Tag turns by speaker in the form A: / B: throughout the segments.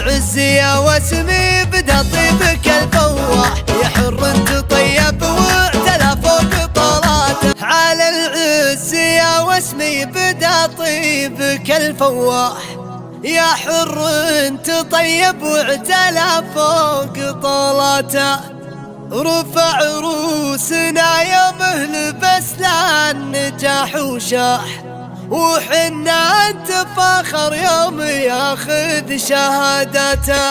A: العز يا واسمي بدا طيبك الفواح، يا حر تطيب واعتلى فوق طلاته. على العز يا واسمي بدا طيبك الفواح، يا حر تطيب واعتلى فوق طلاته. رفع روسنا يوم لبسنا النجاح وشاح، وحنا نتفاخر يوم ياخذ شهادته.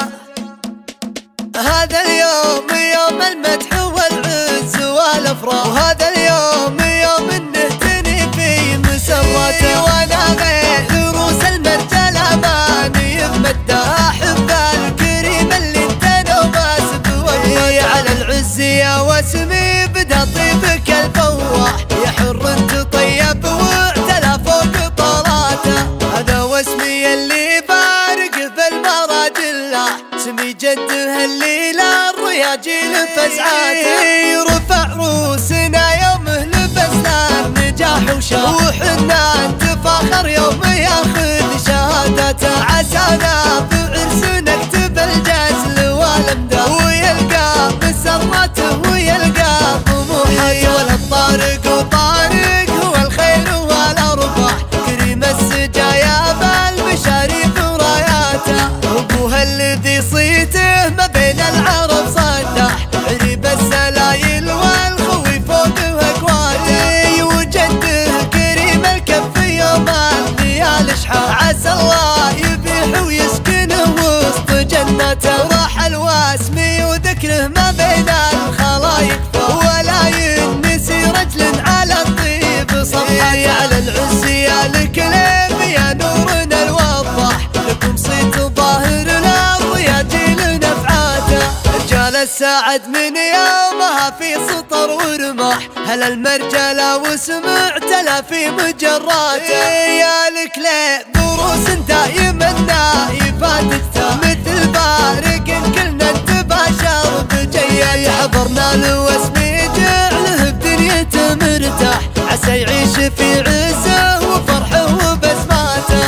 A: هذا اليوم يوم المدح والعز والافراح، وهذا اليوم يوم نهتني في مسراته. وانا غير روس المرجله ماني بمده، احب الكريم اللي انت نوباس بوجهه. على العز يا واسمي بدا طيبك الفواح، يا حر تطيب واعتلى فوق طلاته. هذا واسمي اللي بارق بالمراجله، اسمي جده الليله الرياجيل فزعاته. رفع روسنا يوم لبسنا النجاح وشاح، وحنا نتفاخر يوم ياخذ شهادته. عسانا بعرس نكتب الجزل والامداد، ويلقى مسراته ويلقى طموحه. والطارق وطارق هو الخير والارباح، كريم السجايا بالمشاريف وراياته. ابوها الذي صيته ما بين العرب صدح، عريب السلايل والخوي فوق اكواته. وجده كريم الكف يوم الليالي اشحاح، عسى الله يبيح ويسكنه وسط جنته. راح الواسمي وذكره ما بين الخلايق، ولا ينسي رجل على الطيب صفحه. على العز يا الكليب يا نورنا الوضح، لكم صيت ظاهرنا الرياجيل نفعاته. رجال السعد من يومها في سطر ورماح، هل المرجله وسمع تلا في مجراته. يا الكليب دروس دايما نايفاتك، مثل بارق كلنا نتباشر بجيه. حضرنا الواسمي جعله بدنيته مرتاح، عسى يعيش في عزه وفرحه وبسماته.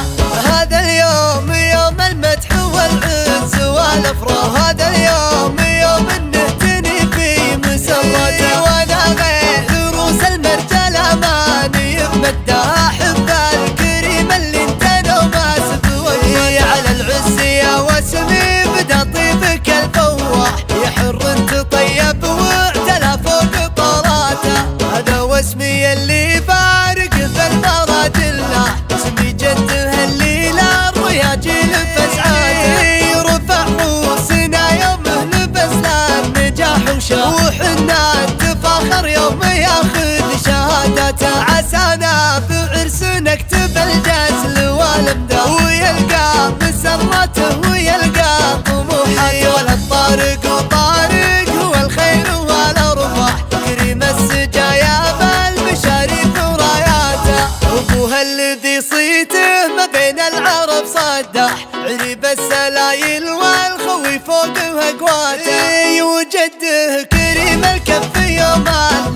A: هذا اليوم يوم المدح والعز والافراح، هذا اليوم يوم نهتني في مسراته. وانا غير روس المرجله ماني بمده، احب الكريم اللي انت نوباس بوجهه. على العز يا واسمي بدا طيبك الفواح، يا حر تطيب واعتلى فوق طلاته. هذا واسمي اللي بارق بالمراجله، اسمي جده الليله الرياجيل فزعاته. رفع روسنا يوم لبسنا النجاح وشاح، وحنا نتفاخر يوم ياخذ شهادته. عسانا بعرس نكتب الجزل والامداد، ويلقى مسراته ويلقى طموحه. والطارق وطارق هو الخير والارباح، كريم السجايا بالمشاريف وراياته. ابوها الذي صيته ما بين العرب صدح، عريب السلايل والخوي فوق اكواته. وجده كريم الكف يوم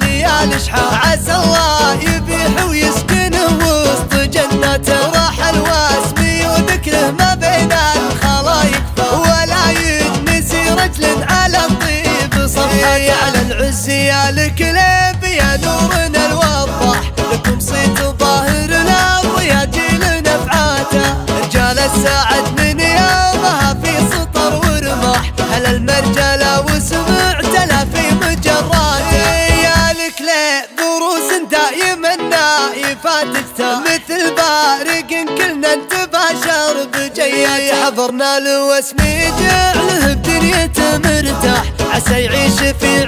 A: الليالي اشحاح، عسى الله يبيح ويسكنه وسط جنته. راح الواسمي وذكره ما بين الخلايق، ولا ينسي رجل على الطيب صفحه. على العز يا الكليب يا نورنا الوضح، لكم صيت ظاهرنا الرياجيل نفعاته. رجال السعد من يومها في سطر ورماح، هل المرجله وسمع تلا في مجراته. يا الكليب دروس دايما نايفاتك، مثل بارق كلنا نتباشر بجيه. حضرنا الواسمي جعله بدنيته مرتاح، عسى يعيش في